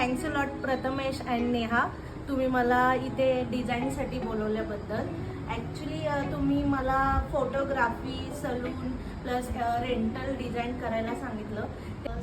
Thanks a lot Prathamesh and Neha, तुम्ही मला इथे डिझाईनसाठी बोलवल्याबद्दल. ॲक्च्युली तुम्ही मला photography, salon plus rental design करायला सांगितलं.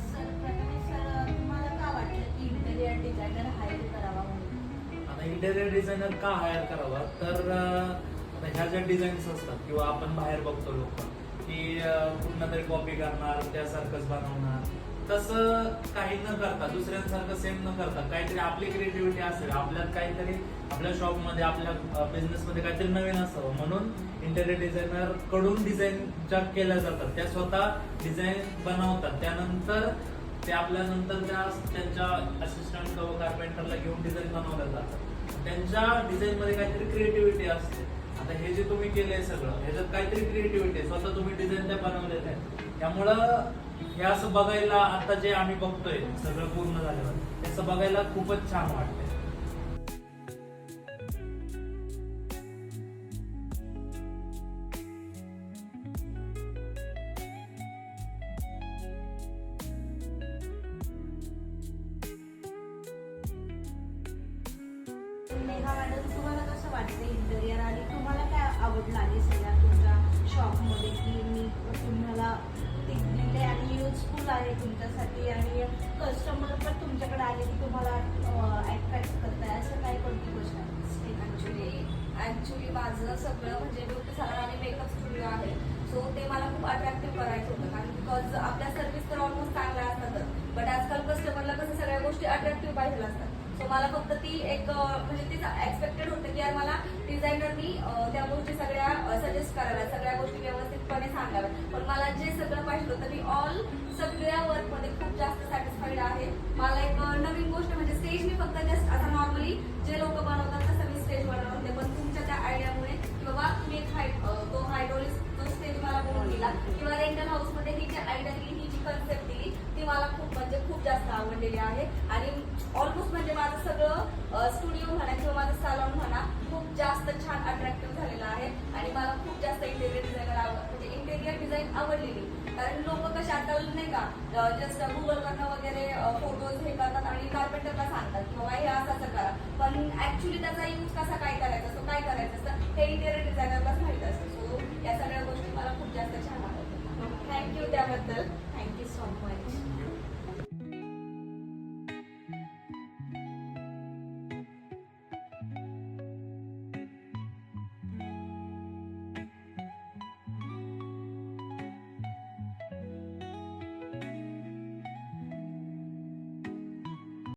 सर प्रथमेश सर, तुम्हाला का वाटलं की इंटेरियर डिझायनर हायर करावा म्हणून? आता इंटेरियर डिझायनर का हायर करावा तर आता ह्या ज्या डिझाईन्स असतात किंवा आपण बाहेर बघतो लोक की कुठनं तरी कॉपी करणार, त्यासारखंच बनवणार, तसं काही न करता, दुसऱ्यांसारखं सेम न करता काहीतरी आपली क्रिएटिव्हिटी असेल, आपल्यात काहीतरी आपल्या शॉपमध्ये, आपल्या बिझनेसमध्ये काहीतरी नवीन असावं म्हणून इंटेरियर डिझायनर कडून डिझाईन ज्या केल्या जातात त्या स्वतः डिझाईन बनवतात. त्यानंतर ते आपल्यानंतर त्यांच्या असिस्टंट किंवा कार्पेंटरला घेऊन डिझाईन बनवल्या जातात. त्यांच्या डिझाईन मध्ये काहीतरी क्रिएटिव्हिटी असते. आता हे जे तुम्ही केलंय सगळं, ह्याच्यात काहीतरी क्रिएटिव्हिटी आहे, स्वतः तुम्ही डिझाईन त्या बनवलेल्या आहेत. त्यामुळं हे असं बघायला, आता जे आम्ही बघतोय सगळं पूर्ण झाल्यावर, त्याचं बघायला खूपच छान वाटतंय. नेहा मॅडम, तुम्हाला कसं वाटतं इंटेरियर आणि तुम्हाला काय आवडलं आहे सगळ्या तुमच्या शॉपमध्ये की मी तुम्हाला दिले आणि युजफुल आहे तुमच्यासाठी आणि कस्टमर पण तुमच्याकडे आले की तुम्हाला अट्रॅक्ट करताय, असं काय कोणती गोष्ट आहे? ॲक्च्युली माझं सगळं म्हणजे ब्युटी सलून आणि मेकअप स्टुडिओ आहे. सो ते मला खूप अट्रॅक्टिव्ह करायचं होतं, कारण बिकॉज आपल्या सर्व्हिस तर ऑलमोस्ट चांगल्या असतातच, बट आजकाल कस्टमरला कसं सगळ्या गोष्टी अट्रॅक्टिव्ह पाहिजे असतात. सो मला फक्त ती एक म्हणजे तिचं एक्सपेक्टेड होतं की यार मला डिझायनरनी त्या गोष्टी सगळ्या सजेस्ट कराव्या, सगळ्या गोष्टी व्यवस्थितपणे सांगाव्या. पण मला जे सगळं पाहिजे होतं मी ऑल सगळ्या वर्कमध्ये खूप जास्त सॅटिस्फाईड आहे. मला एक नवीन गोष्ट म्हणजे स्टेज मी फक्त जस्ट आता नॉर्मली जे लोक बनवतात तसं मी स्टेज बनवलं होते, पण तुमच्या त्या आयडियामुळे की बाबा तुम्ही एक तो हायड्रोलिक जो स्टेज मला बनवून दिला किंवा रेंटल हाऊसमध्ये ही जी आयडिया दिली, ही जी कन्सेप्ट दिली, ती मला खूप जास्त आवडलेली आहे. आणि ऑलमोस्ट म्हणजे माझं सगळं स्टुडिओ म्हणा किंवा माझं सॅलॉन म्हणा खूप जास्त छान अट्रॅक्टिव्ह झालेलं आहे. आणि मला खूप जास्त इंटेरियर डिझायनर म्हणजे इंटेरियर डिझाईन आवडलेली, कारण लोक कसे आता नाही का जस्ट गुगलवरनं वगैरे फोटोज हे करतात आणि कार्पेंटरला सांगतात की बाबा हे असं करा, पण ऍक्च्युली त्याचा यूज कसा काय करायचा असतो, काय करायचं असतं हे इंटेरियर डिझायनरलाच माहित असतं. सो या सगळ्या गोष्टी मला खूप जास्त छान आवडतात. थँक्यू त्याबद्दल.